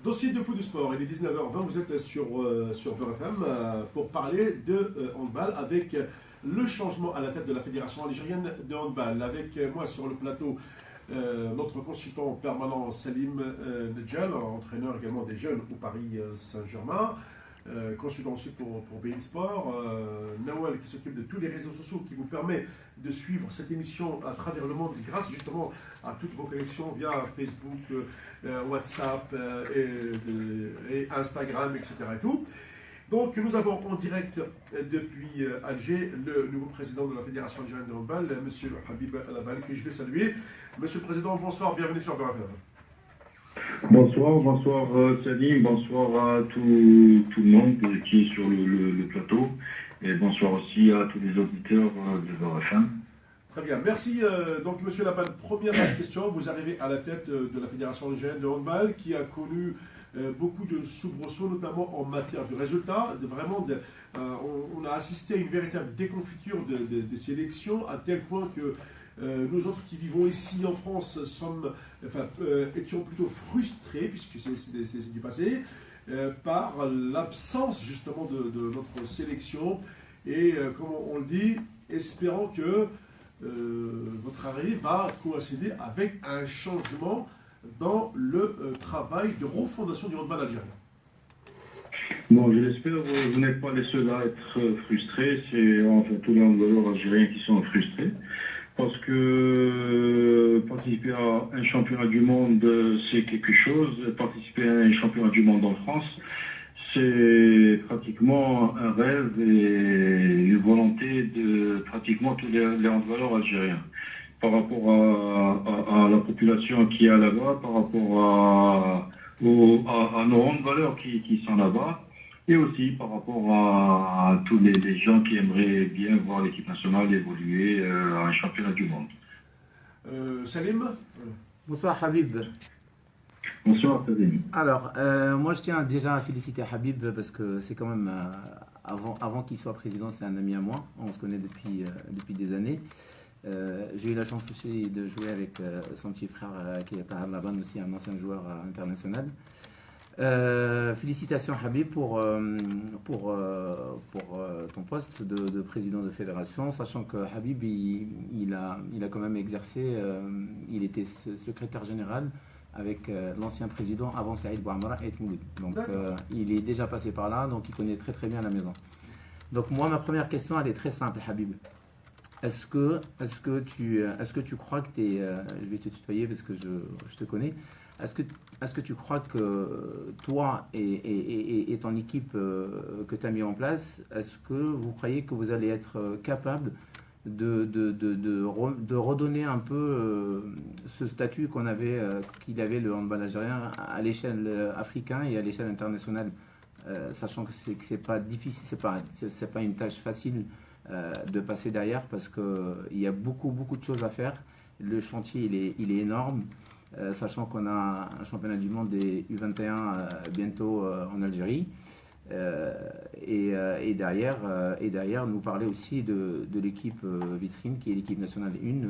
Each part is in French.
Dossier de foot du sport, il est 19h20, vous êtes sur Beurre FM pour parler de handball avec le changement à la tête de la Fédération algérienne de handball. Avec moi sur le plateau, notre consultant permanent Salim Nedjel, entraîneur également des jeunes au Paris Saint-Germain, consultant aussi pour BeIN Sport, Nawal qui s'occupe de tous les réseaux sociaux qui vous permet de suivre cette émission à travers le monde grâce justement à toutes vos connexions via Facebook, WhatsApp et Instagram, etc. Et tout. Donc nous avons en direct depuis Alger le nouveau président de la Fédération algérienne de handball, M. Habib Alabal, que je vais saluer. Monsieur le Président, bonsoir, bienvenue sur Beurre FM. Bonsoir Salim, bonsoir à tout le monde qui est sur le plateau et bonsoir aussi à tous les auditeurs de Beurre FM. Très bien, merci. Donc Monsieur Labal, première question, vous arrivez à la tête de la Fédération algérienne de handball qui a connu beaucoup de soubresauts, notamment en matière de résultats. On a assisté à une véritable déconfiture des sélections à tel point que nous autres qui vivons ici en France étions plutôt frustrés, puisque c'est du passé, par l'absence justement de notre sélection. Et comme on le dit, espérons que votre arrivée va coïncider avec un changement dans le travail de refondation du handball algérien. Bon, je l'espère, vous n'êtes pas les seuls à être frustrés, c'est enfin tous les handballeurs algériens qui sont frustrés. Parce que participer à un championnat du monde, c'est quelque chose. Participer à un championnat du monde en France, c'est pratiquement un rêve et une volonté de pratiquement tous les handballeurs algériens. Par rapport à la population qui est là-bas, par rapport à nos handballeurs qui sont là-bas, et aussi par rapport à tous les gens qui aimeraient bien voir l'équipe nationale évoluer à un championnat du monde. Salim. Bonsoir Habib. Bonsoir Salim. Alors, moi je tiens déjà à féliciter Habib parce que c'est quand même, avant qu'il soit président, c'est un ami à moi. On se connaît depuis des années. J'ai eu la chance aussi de jouer avec son petit frère qui est à Laban, aussi un ancien joueur international. Félicitations Habib pour ton poste de président de fédération, sachant que Habib il a quand même exercé, il était secrétaire général avec l'ancien président avant Saïd Bouamara et Mouloud. Donc il est déjà passé par là, donc il connaît très bien la maison. Donc moi ma première question elle est très simple Habib. Est-ce que tu crois que je vais te tutoyer parce que je te connais. Est-ce que tu crois que toi et ton équipe que tu as mis en place, est-ce que vous croyez que vous allez être capable de redonner un peu ce statut qu'il avait le handball algérien à l'échelle africaine et à l'échelle internationale, sachant que c'est pas difficile, c'est pas une tâche facile de passer derrière parce qu'il y a beaucoup de choses à faire. Le chantier il est énorme. Sachant qu'on a un championnat du monde des U21 bientôt en Algérie. Et derrière, nous parler aussi de l'équipe vitrine, qui est l'équipe nationale 1,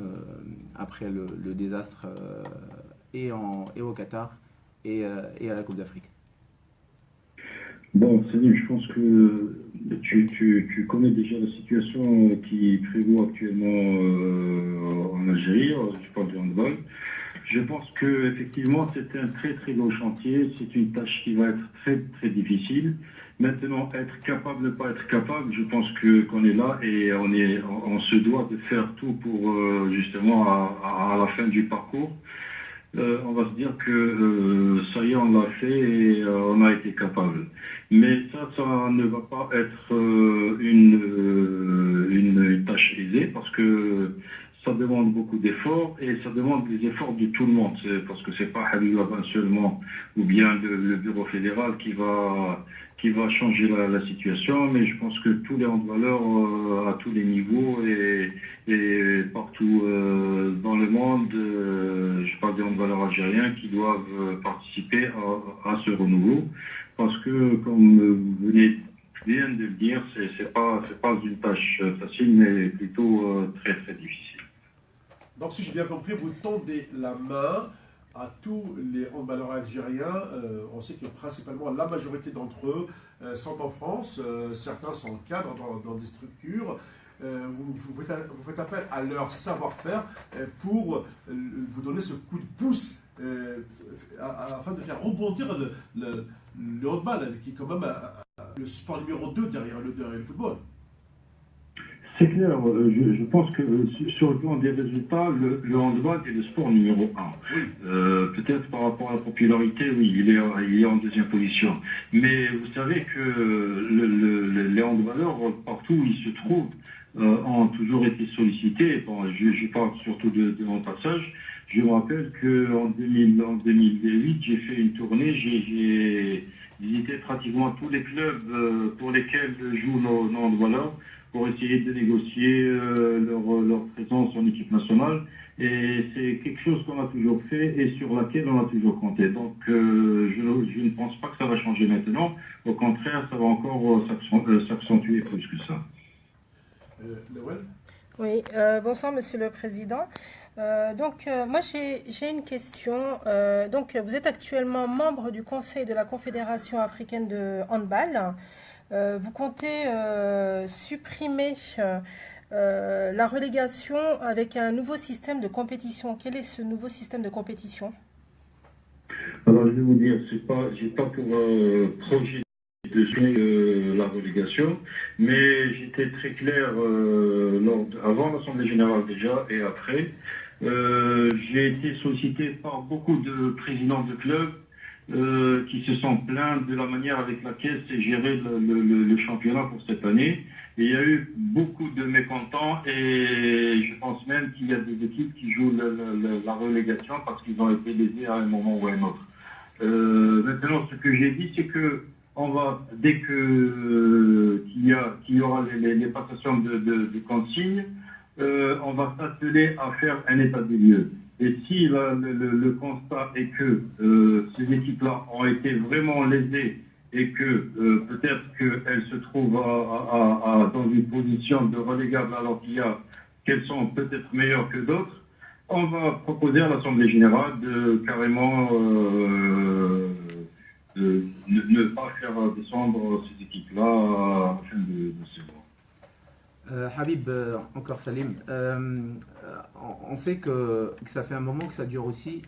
après le désastre et au Qatar et à la Coupe d'Afrique. Bon, Salim, je pense que tu connais déjà la situation qui prévaut actuellement en Algérie, je parle du handball. Je pense qu'effectivement, c'est un très gros chantier. C'est une tâche qui va être très difficile. Maintenant, être capable, ne pas être capable, je pense qu'on est là et on se doit de faire tout pour justement à la fin du parcours. On va se dire que ça y est, on l'a fait et on a été capable. Mais ça ne va pas être une tâche aisée parce que ça demande beaucoup d'efforts et ça demande des efforts de tout le monde. Parce que c'est pas Habib Laban seulement ou bien le bureau fédéral qui va changer la situation, mais je pense que tous les handballeurs à tous les niveaux et partout dans le monde, je parle des handballeurs algériens qui doivent participer à ce renouveau. Parce que, comme vous venez bien de le dire, c'est pas une tâche facile, mais plutôt très difficile. Donc, si j'ai bien compris, vous tendez la main à tous les handballeurs algériens. On sait que principalement la majorité d'entre eux sont en France. Certains sont cadres dans des structures. Vous faites appel à leur savoir-faire pour vous donner ce coup de pouce afin de faire rebondir le handball, qui est quand même le sport numéro 2 derrière le football. C'est clair, je pense que sur le plan des résultats, le handball est le sport numéro 1. Oui. Peut-être par rapport à la popularité, oui, il est en deuxième position. Mais vous savez que les handballeurs, partout où ils se trouvent, ont toujours été sollicités. Bon, je parle surtout de mon passage. Je me rappelle qu'en 2008, j'ai fait une tournée, j'ai visité pratiquement tous les clubs pour lesquels jouent nos handballeurs, pour essayer de négocier leur présence en équipe nationale. Et c'est quelque chose qu'on a toujours fait et sur laquelle on a toujours compté. Donc je ne pense pas que ça va changer maintenant. Au contraire, ça va encore s'accentuer plus que ça. Nawal ? Oui, bonsoir Monsieur le Président. Moi j'ai une question. Donc vous êtes actuellement membre du Conseil de la Confédération africaine de handball. Vous comptez supprimer la relégation avec un nouveau système de compétition. Quel est ce nouveau système de compétition? Alors je vais vous dire, j'ai pas pour projet de suivre la relégation, mais j'étais très clair avant l'Assemblée Générale déjà et après. J'ai été sollicité par beaucoup de présidents de clubs qui se sont plaints de la manière avec laquelle s'est géré le championnat pour cette année. Et il y a eu beaucoup de mécontents et je pense même qu'il y a des équipes qui jouent la relégation parce qu'ils ont été lésés à un moment ou à un autre. Maintenant, ce que j'ai dit, c'est que dès qu'il y aura les passations de consignes, on va s'atteler à faire un état des lieux. Et si le constat est que ces équipes-là ont été vraiment lésées et que peut-être qu'elles se trouvent dans une position de relégable alors qu'elles sont peut-être meilleures que d'autres, on va proposer à l'Assemblée Générale de carrément ne pas faire descendre ces équipes-là afin de se voir. Habib, encore Salim, on sait que ça fait un moment que ça dure aussi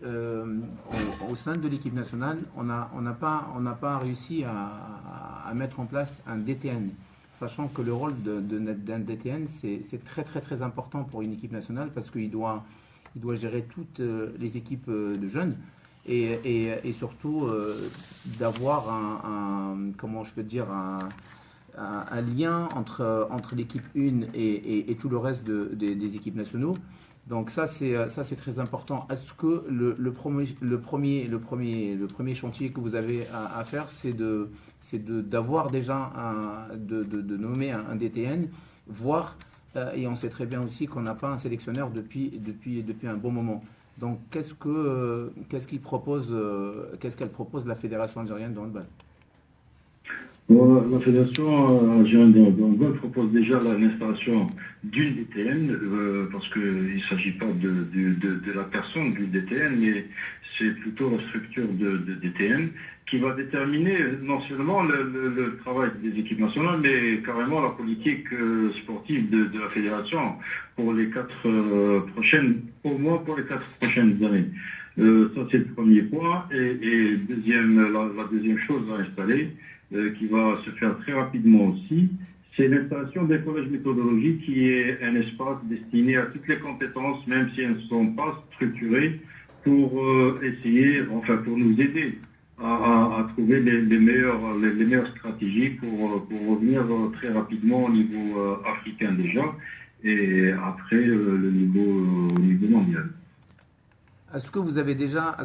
au sein de l'équipe nationale. On n'a pas réussi à mettre en place un DTN, sachant que le rôle d'un DTN c'est très très très important pour une équipe nationale parce qu'il doit gérer toutes les équipes de jeunes et surtout d'avoir comment je peux dire un lien entre l'équipe 1 et tout le reste des équipes nationaux. Donc ça c'est très important. Est-ce que le premier chantier que vous avez à faire, c'est d'avoir déjà de nommer un DTN, voire et on sait très bien aussi qu'on n'a pas un sélectionneur depuis un bon moment. Donc qu'est-ce qu'elle propose la Fédération algérienne de handball? La Fédération algérienne de handball propose déjà l'installation d'une DTN, parce qu'il ne s'agit pas de la personne du DTN, mais c'est plutôt la structure de DTN qui va déterminer non seulement le travail des équipes nationales, mais carrément la politique sportive de la Fédération pour les 4 prochaines, au moins pour les 4 prochaines années. Ça c'est le premier point. Et la deuxième chose à installer, qui va se faire très rapidement aussi, c'est l'installation d'un collège méthodologique qui est un espace destiné à toutes les compétences, même si elles ne sont pas structurées, pour pour nous aider à trouver les meilleures stratégies pour revenir très rapidement au niveau africain déjà, et après le niveau mondial. Est-ce que vous avez déjà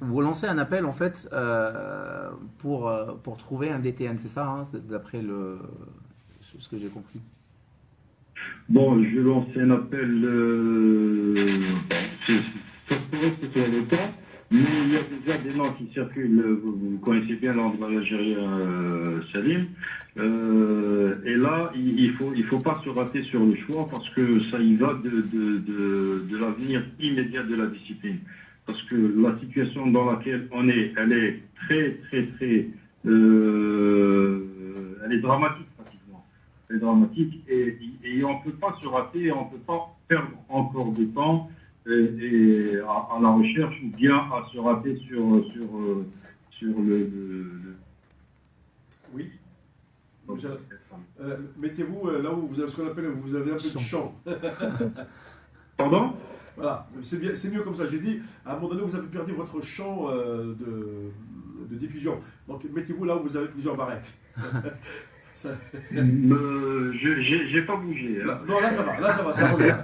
vous lancez un appel en fait pour trouver un DTN, c'est ça, hein, d'après ce que j'ai compris? Bon, je lance un appel, ça se pourrait que ce soit le cas, Mais il y a déjà des noms qui circulent. Vous connaissez bien le handball algérien, Salim. Et là, il faut pas se rater sur le choix parce que ça y va de l'avenir immédiat de la discipline. Parce que la situation dans laquelle on est, elle est très, elle est dramatique pratiquement. Elle est dramatique et on ne peut pas se rater, on ne peut pas perdre encore de temps et à la recherche ou bien à se rater sur le. Oui. Mettez-vous là où vous avez ce qu'on appelle, vous avez un peu de champ. Pardon? Voilà, c'est bien, c'est mieux comme ça. J'ai dit, à un moment donné, vous avez perdu votre champ de diffusion. Donc mettez-vous là où vous avez plusieurs barrettes. J'ai pas bougé. Hein. Non, là ça va, ça revient.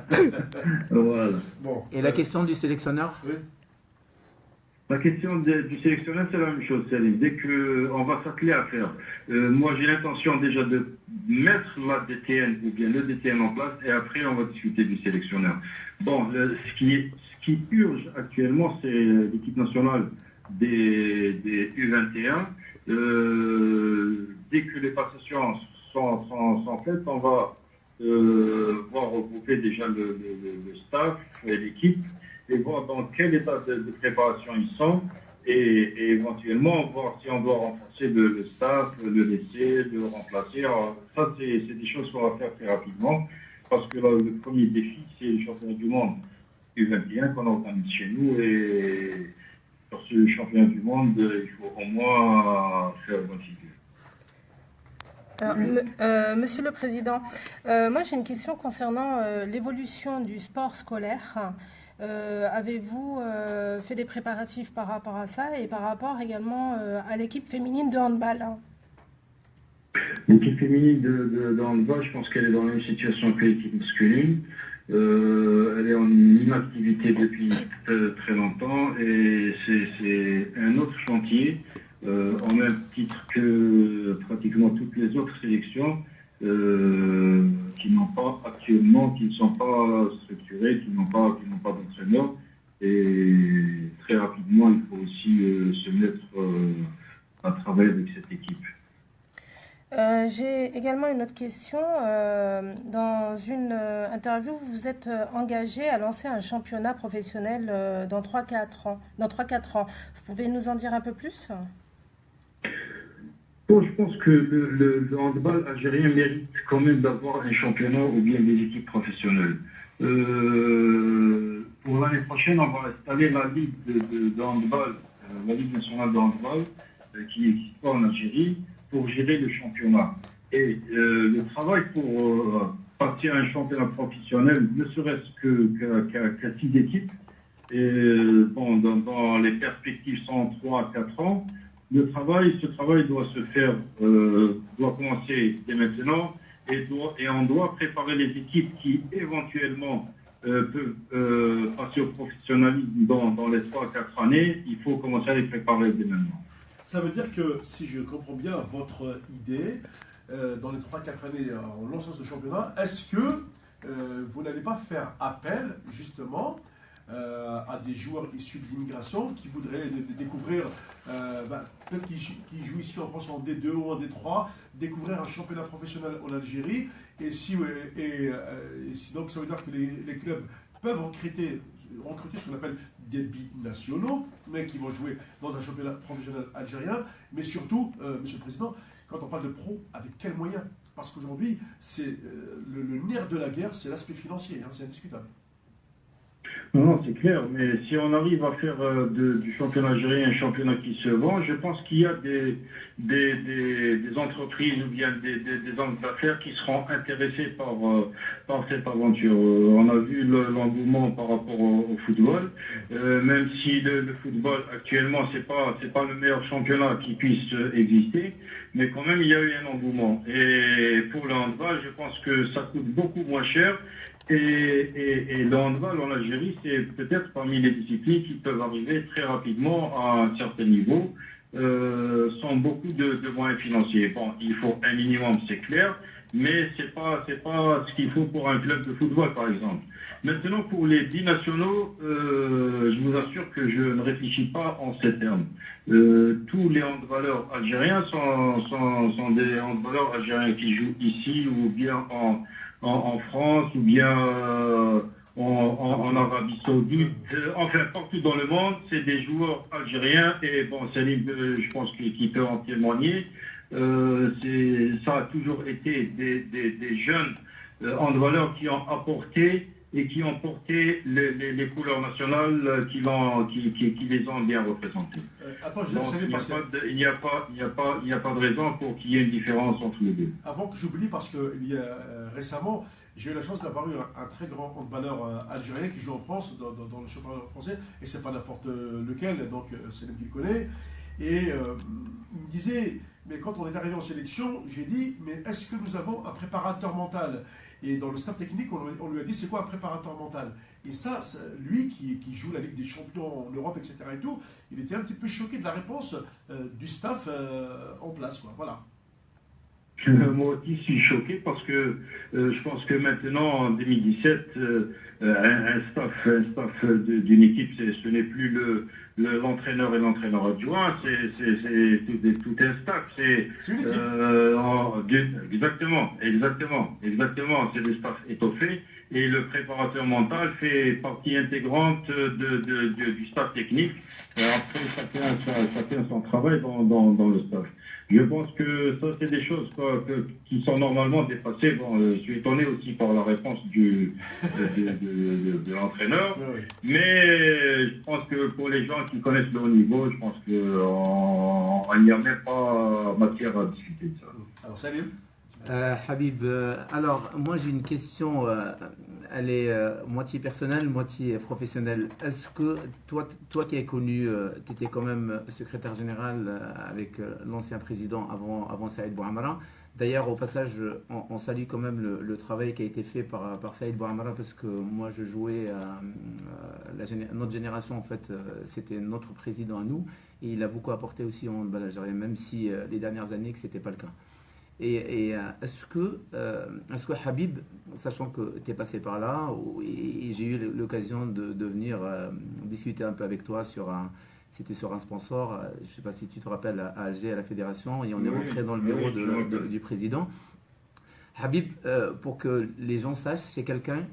Voilà. Bon, Et la question du sélectionneur? Oui. La question du sélectionneur, c'est la même chose, Salim. Dès qu'on va s'atteler à faire, moi j'ai l'intention déjà de mettre la DTN ou bien le DTN en place et après on va discuter du sélectionneur. Bon, ce qui urge actuellement, c'est l'équipe nationale des U21. Dès que les passations sont faites, on va voir regrouper déjà le staff et l'équipe et voir dans quel état de préparation ils sont et éventuellement voir si on doit renforcer le staff, le laisser, le remplacer. Alors, ça, c'est des choses qu'on va faire très rapidement parce que là, le premier défi, c'est le championnat du monde U21 qu'on organise chez nous et sur ce championnat du monde, il faut au moins faire bonne figure. Monsieur le Président, moi j'ai une question concernant l'évolution du sport scolaire. Avez-vous fait des préparatifs par rapport à ça et par rapport également à l'équipe féminine de handball? L'équipe féminine de handball, je pense qu'elle est dans la même situation que l'équipe masculine. Elle est en inactivité depuis très longtemps et c'est un autre chantier, en même titre que pratiquement toutes les autres sélections qui n'ont pas actuellement, qui ne sont pas structurées, qui n'ont pas d'entraîneur. Et très rapidement, il faut aussi se mettre à travailler avec cette équipe. J'ai également une autre question. Dans une interview, vous vous êtes engagé à lancer un championnat professionnel dans 3-4 ans. Vous pouvez nous en dire un peu plus? Bon, je pense que le handball algérien mérite quand même d'avoir un championnat ou bien des équipes professionnelles. Pour l'année prochaine, on va installer la ligue de handball, la Ligue nationale de handball, qui n'existe pas en Algérie, pour gérer le championnat. Et le travail pour partir à un championnat professionnel, ne serait-ce qu'à 6 équipes, et bon, dans les perspectives sont 3 à 4 ans, ce travail doit se faire, doit commencer dès maintenant, et on doit préparer les équipes qui éventuellement peuvent passer au professionnalisme dans les 3 à 4 années. Il faut commencer à les préparer dès maintenant. Ça veut dire que, si je comprends bien votre idée, dans les 3-4 années en lançant ce championnat, est-ce que vous n'allez pas faire appel justement à des joueurs issus de l'immigration qui voudraient découvrir, peut-être qui jouent ici en France en D2 ou en D3, découvrir un championnat professionnel en Algérie, et donc ça veut dire que les clubs peuvent recruter ce qu'on appelle des binationaux, mais qui vont jouer dans un championnat professionnel algérien. Mais surtout, Monsieur le Président, quand on parle de pro, avec quels moyens? Parce qu'aujourd'hui, c'est le nerf de la guerre, c'est l'aspect financier, c'est indiscutable. Non, c'est clair, mais si on arrive à faire du championnat algérien un championnat qui se vend, je pense qu'il y a des entreprises ou bien des hommes d'affaires qui seront intéressés par cette aventure. On a vu l'engouement par rapport au football, même si le football actuellement c'est pas le meilleur championnat qui puisse exister, mais quand même il y a eu un engouement. Et pour le handball, je pense que ça coûte beaucoup moins cher. Et le handball en Algérie, c'est peut-être parmi les disciplines qui peuvent arriver très rapidement à un certain niveau, sans beaucoup de moyens financiers. Bon, il faut un minimum, c'est clair, mais c'est pas ce qu'il faut pour un club de football, par exemple. Maintenant, pour les binationaux, je vous assure que je ne réfléchis pas en ces termes. Tous les handballeurs algériens sont des handballeurs algériens qui jouent ici ou bien en France ou bien en Arabie Saoudite, enfin partout dans le monde, c'est des joueurs algériens et bon, Salim, je pense qu'il peut en témoigner. Ça a toujours été des jeunes handballeurs qui ont apporté et qui ont porté les couleurs nationales qui les ont bien représentées. Attends, je Donc, il n'y a pas de raison pour qu'il y ait une différence entre les deux. Avant que j'oublie, parce que récemment, j'ai eu la chance d'avoir eu un très grand handballeur algérien qui joue en France, dans le championnat français, et c'est pas n'importe lequel, donc c'est lui qui le connaît. Et il me disait, mais quand on est arrivé en sélection, j'ai dit, mais est-ce que nous avons un préparateur mental? Et dans le staff technique, on lui a dit, c'est quoi un préparateur mental? Et ça, lui qui joue la Ligue des Champions en Europe, etc. et tout, il était un petit peu choqué de la réponse du staff en place, quoi. Voilà. Moi aussi, je suis choqué parce que je pense que maintenant, en 2017, un staff d'une équipe, ce n'est plus l'entraîneur et l'entraîneur adjoint, c'est tout un staff. C'est une équipe. Exactement. C'est des staffs étoffés et le préparateur mental fait partie intégrante du staff technique. Après, ça fait son travail dans le staff. Je pense que ça, c'est des choses qui sont normalement dépassées. Bon, je suis étonné aussi par la réponse de l'entraîneur. Oui. Mais je pense que pour les gens qui connaissent le haut niveau, je pense qu'il n'y a même pas matière à discuter de ça. Alors, Salim. Habib, alors moi j'ai une question, elle est moitié personnelle, moitié professionnelle. Est-ce que toi qui as connu, tu étais quand même secrétaire général avec l'ancien président avant Saïd Bouamara. D'ailleurs, au passage, on salue quand même le travail qui a été fait par Saïd Bouamara parce que moi je jouais, notre génération en fait, c'était notre président à nous et il a beaucoup apporté aussi en handball algérien, même si les dernières années que ce n'était pas le cas. Et est-ce que Habib, sachant que tu es passé par là, et j'ai eu l'occasion de venir discuter un peu avec toi c'était sur un sponsor, je ne sais pas si tu te rappelles, à Alger, à la fédération, et on est rentré dans le bureau du président. Habib, pour que les gens sachent, c'est quelqu'un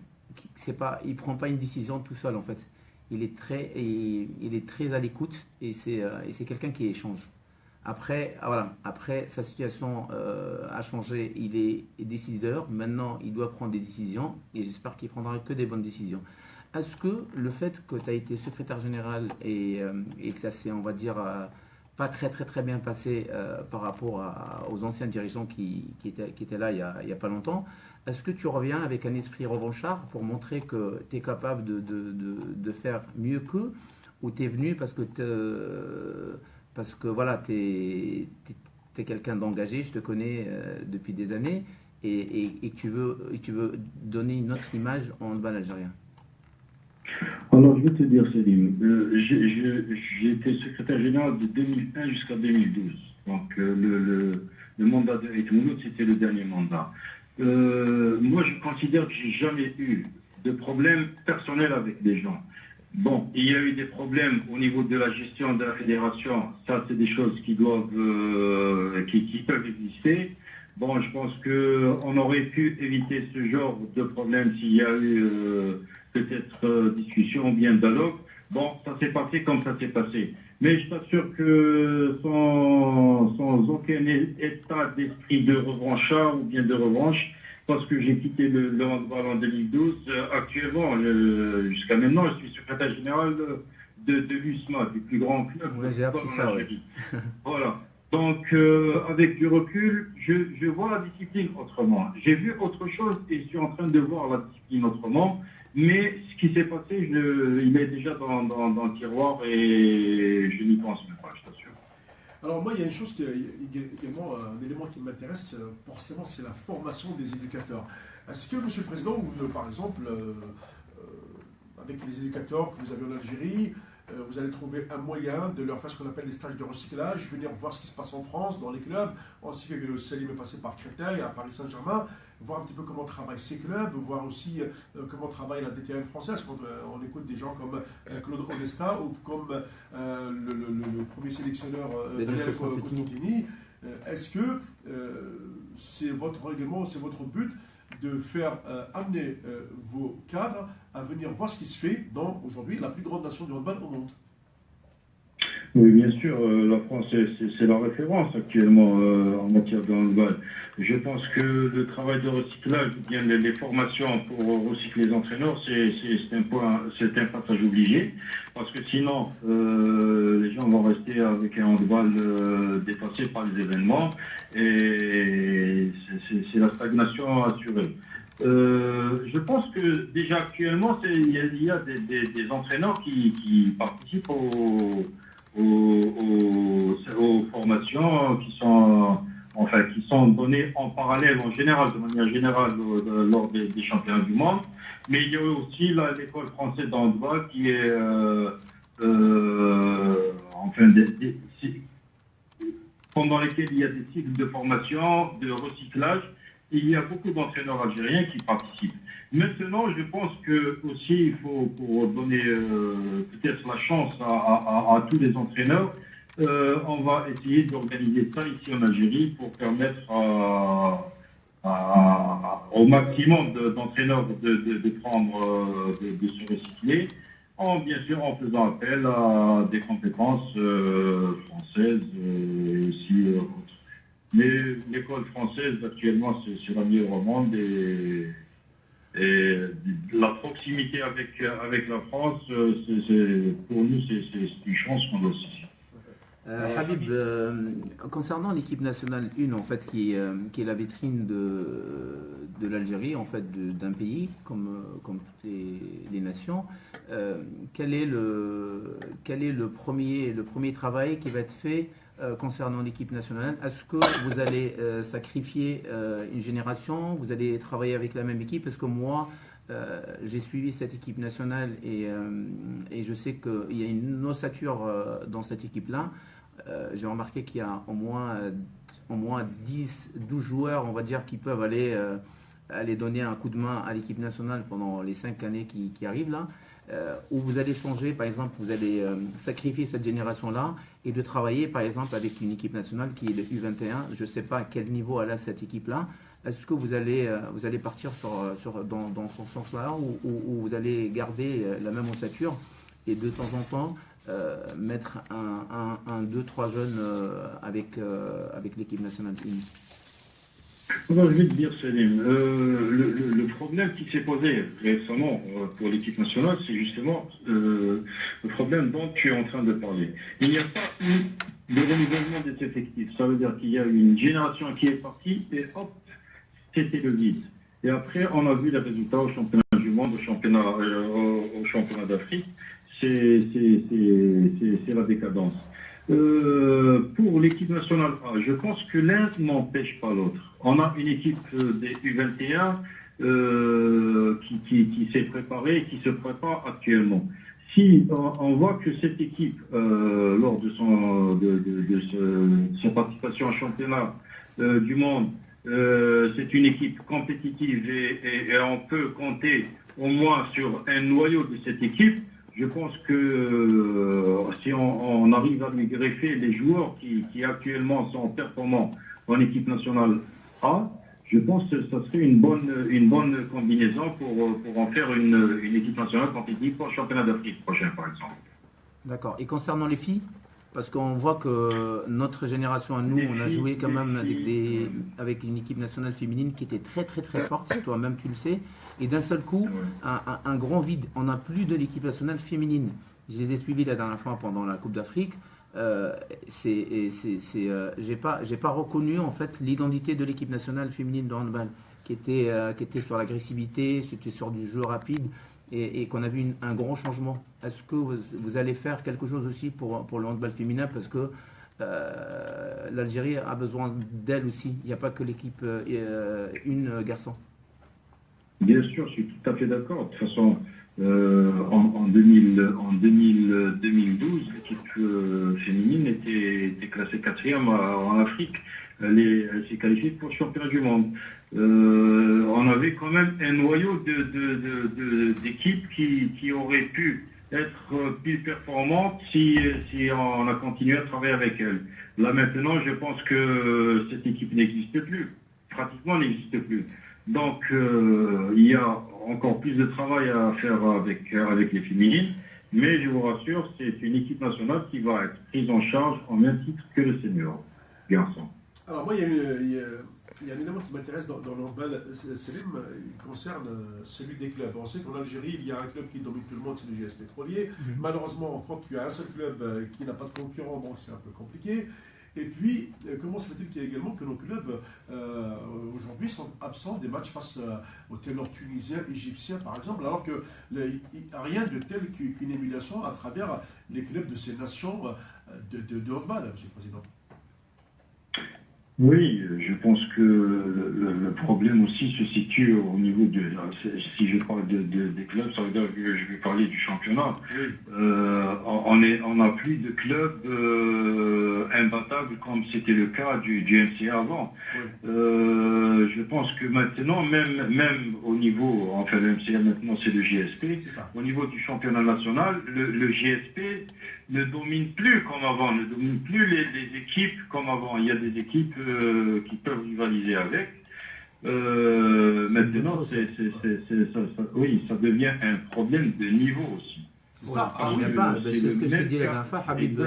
il ne prend pas une décision tout seul en fait. Il est très à l'écoute et c'est quelqu'un qui échange. Après, sa situation a changé, il est décideur, maintenant il doit prendre des décisions et j'espère qu'il prendra que des bonnes décisions. Est-ce que le fait que tu as été secrétaire général et que ça s'est, on va dire, pas très bien passé par rapport aux anciens dirigeants qui étaient là il n'y a pas longtemps, est-ce que tu reviens avec un esprit revanchard pour montrer que tu es capable de faire mieux qu'eux, ou tu es venu parce que voilà, tu es quelqu'un d'engagé, je te connais depuis des années, et que tu veux donner une autre image en handball algérien? Alors, je vais te dire, Céline, j'ai été secrétaire général de 2001 jusqu'à 2012. Donc, le mandat de Aït Mouloud, c'était le dernier mandat. Moi, je considère que j'ai jamais eu de problème personnel avec des gens. Bon, il y a eu des problèmes au niveau de la gestion de la fédération. Ça, c'est des choses qui peuvent exister. Bon, je pense qu'on aurait pu éviter ce genre de problème s'il y a eu peut-être discussion ou bien dialogue. Bon, ça s'est passé comme ça s'est passé. Mais je t'assure que sans aucun état d'esprit de revanchard ou bien de revanche, parce que j'ai quitté le handball en 2012. Actuellement, jusqu'à maintenant, je suis secrétaire général de l'USMA, du plus grand club. Oui, j'ai appris ça, oui. Voilà. Donc, avec du recul, je vois la discipline autrement. J'ai vu autre chose et je suis en train de voir la discipline autrement. Mais ce qui s'est passé, il est déjà dans le tiroir et je n'y pense même pas, je t'assure. Alors moi, il y a une chose également, un élément qui m'intéresse, forcément, c'est la formation des éducateurs. Est-ce que, Monsieur le Président, par exemple, avec les éducateurs que vous avez en Algérie, vous allez trouver un moyen de leur faire ce qu'on appelle des stages de recyclage, venir voir ce qui se passe en France, dans les clubs. On sait que Salim est passé par Créteil, à Paris Saint-Germain, voir un petit peu comment travaillent ces clubs, voir aussi comment travaille la DTN française. On écoute des gens comme Claude Onesta ou comme le premier sélectionneur Daniel Costantini. Est-ce que c'est votre règlement, c'est votre but de faire amener vos cadres à venir voir ce qui se fait dans, aujourd'hui, la plus grande nation du handball au monde? Oui, bien sûr, la France, c'est la référence actuellement en matière de handball. Je pense que le travail de recyclage, bien les formations pour recycler les entraîneurs, c'est un passage obligé, parce que sinon, les gens vont rester avec un handball dépassé par les événements, et c'est la stagnation assurée. Je pense que déjà actuellement, il y a des entraîneurs qui participent aux formations qui sont données en parallèle, en général, de manière générale, lors des championnats du monde. Mais il y a aussi l'école française de handball qui est, pendant lesquels il y a des cycles de formation, de recyclage. Il y a beaucoup d'entraîneurs algériens qui participent. Maintenant, je pense que aussi il faut, pour donner peut-être la chance à tous les entraîneurs, on va essayer d'organiser ça ici en Algérie pour permettre au maximum d'entraîneurs de prendre, de se recycler, bien sûr en faisant appel à des compétences françaises et aussi autres. Mais l'école française actuellement c'est la meilleure au monde, et la proximité avec la France, pour nous c'est une chance qu'on doit saisir. Habib, concernant l'équipe nationale 1, en fait, qui est la vitrine de l'Algérie, en fait, d'un pays comme toutes les nations, quel est le premier travail qui va être fait concernant l'équipe nationale? Est-ce que vous allez sacrifier une génération? Vous allez travailler avec la même équipe? Parce que moi, j'ai suivi cette équipe nationale et je sais qu'il y a une ossature dans cette équipe-là. J'ai remarqué qu'il y a au moins 10-12 joueurs, on va dire, qui peuvent aller donner un coup de main à l'équipe nationale pendant les 5 années qui arrivent là. Où vous allez changer, par exemple, vous allez sacrifier cette génération-là et de travailler, par exemple, avec une équipe nationale qui est le U21. Je ne sais pas à quel niveau elle a cette équipe-là. Est-ce que vous allez partir dans ce sens-là, ou vous allez garder la même ossature et de temps en temps mettre un 2-3 jeunes avec l'équipe nationale? Alors, je vais te dire, Salim, le problème qui s'est posé récemment pour l'équipe nationale, c'est justement le problème dont tu es en train de parler. Il n'y a pas eu de renouvellement des effectifs. Ça veut dire qu'il y a une génération qui est partie et hop, c'était le vide. Et après, on a vu les résultats au championnat du monde, au championnat d'Afrique. C'est la décadence. Pour l'équipe nationale A, je pense que l'un n'empêche pas l'autre. On a une équipe des U21 qui s'est préparée et qui se prépare actuellement. Si on voit que cette équipe, lors de sa participation au championnat du monde, c'est une équipe compétitive et on peut compter au moins sur un noyau de cette équipe, je pense que si on arrive à lui greffer les joueurs qui actuellement sont performants en équipe nationale A, je pense que ça serait une bonne combinaison pour en faire une équipe nationale compétitive pour le championnat d'Afrique prochain, par exemple. D'accord. Et concernant les filles, parce qu'on voit que notre génération à nous, on a joué quand même avec une équipe nationale féminine qui était très très très forte, toi-même tu le sais, et d'un seul coup, un grand vide. On n'a plus de l'équipe nationale féminine. Je les ai suivis la dernière fois pendant la Coupe d'Afrique. J'ai pas reconnu en fait l'identité de l'équipe nationale féminine de handball qui était sur l'agressivité, c'était sur du jeu rapide, et qu'on a vu un grand changement. Est-ce que vous allez faire quelque chose aussi pour le handball féminin, parce que l'Algérie a besoin d'elle aussi, il n'y a pas que l'équipe une garçon? Bien sûr, je suis tout à fait d'accord. De toute façon, En 2012, l'équipe féminine était classée quatrième en Afrique. Elle s'est qualifiée pour le championnat du monde. On avait quand même un noyau d'équipes qui auraient pu être plus performantes si on a continué à travailler avec elles. Là maintenant, je pense que cette équipe n'existe plus. Pratiquement n'existe plus. Donc, il y a encore plus de travail à faire avec les féminines, mais je vous rassure, c'est une équipe nationale qui va être prise en charge en même titre que le senior garçon. Alors moi, il y a un élément qui m'intéresse dans le handball, Selim, il concerne celui des clubs. On sait qu'en Algérie, il y a un club qui domine tout le monde, c'est le GS Pétrolier. Malheureusement, on croit qu'il y a un seul club qui n'a pas de concurrent, donc c'est un peu compliqué. Et puis, comment se fait-il qu'il y a également que nos clubs aujourd'hui sont absents des matchs face aux ténors tunisiens, égyptiens par exemple, alors que rien de tel qu'une émulation à travers les clubs de ces nations de handball, Monsieur le Président. Oui, je pense que le problème aussi se situe au niveau de... Si je parle des clubs, ça veut dire que je vais parler du championnat. Oui. On n'a plus de clubs imbattables comme c'était le cas du MCA avant. Oui. Je pense que maintenant, même au niveau... Enfin, le MCA maintenant, c'est le GSP. C'est ça. Au niveau du championnat national, le GSP ne domine plus comme avant, ne domine plus les équipes comme avant. Il y a des équipes qui peuvent rivaliser avec. Maintenant, oui, ça devient un problème de niveau aussi. C'est ça. C'est ce que je te dis la dernière fois, Habib.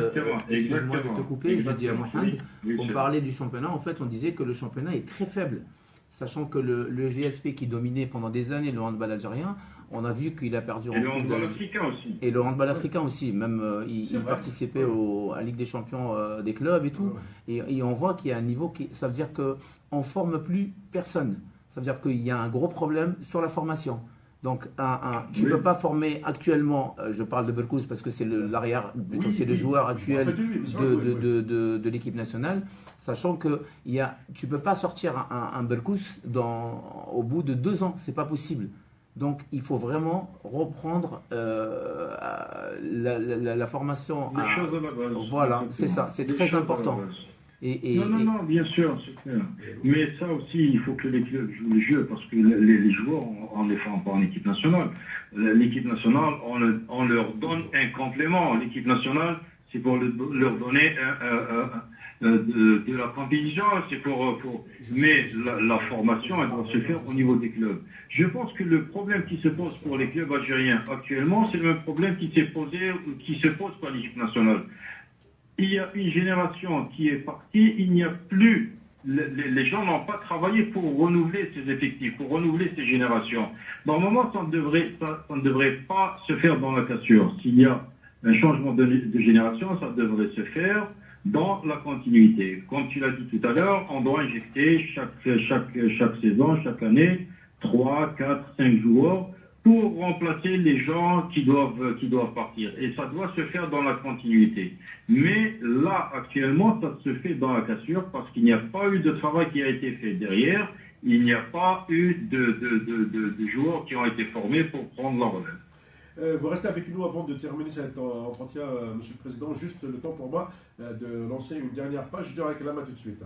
Excuse-moi de te couper, je dis à Mohamed, on parlait du championnat, en fait, on disait que le championnat est très faible. Sachant que le GSP qui dominait pendant des années le handball algérien, on a vu qu'il a perdu en Coupe. Et le handball africain aussi. Et le handball africain aussi. Même il participait à la Ligue des champions des clubs et tout. Et on voit qu'il y a un niveau qui. Ça veut dire qu'on ne forme plus personne. Ça veut dire qu'il y a un gros problème sur la formation. Donc, tu ne peux pas former actuellement, je parle de Berkouz parce que c'est l'arrière, c'est le joueur actuel de l'équipe nationale, sachant que tu ne peux pas sortir un Berkouz au bout de 2 ans, c'est pas possible. Donc, il faut vraiment reprendre la formation. Les choses à la base. Voilà, c'est ça, c'est très important. Non, bien sûr, c'est clair. Mais ça aussi, il faut que les clubs jouent le jeu, parce que les joueurs, on ne les forme pas en équipe nationale. L'équipe nationale, on leur donne un complément. L'équipe nationale, c'est pour leur donner de la compétition, mais la formation, elle doit se faire au niveau des clubs. Je pense que le problème qui se pose pour les clubs algériens actuellement, c'est le même problème qui se pose pour l'équipe nationale. Il y a une génération qui est partie, il n'y a plus, les gens n'ont pas travaillé pour renouveler ces effectifs, pour renouveler ces générations. Normalement, ça ne devrait pas se faire dans la cassure. S'il y a un changement de génération, ça devrait se faire dans la continuité. Comme tu l'as dit tout à l'heure, on doit injecter chaque saison, chaque année, 3, 4, 5 joueurs pour remplacer les gens qui doivent partir. Et ça doit se faire dans la continuité. Mais là, actuellement, ça se fait dans la cassure parce qu'il n'y a pas eu de travail qui a été fait derrière. Il n'y a pas eu de joueurs qui ont été formés pour prendre la relève. Vous restez avec nous avant de terminer cet entretien, Monsieur le Président. Juste le temps pour moi de lancer une dernière page de réclame tout de suite.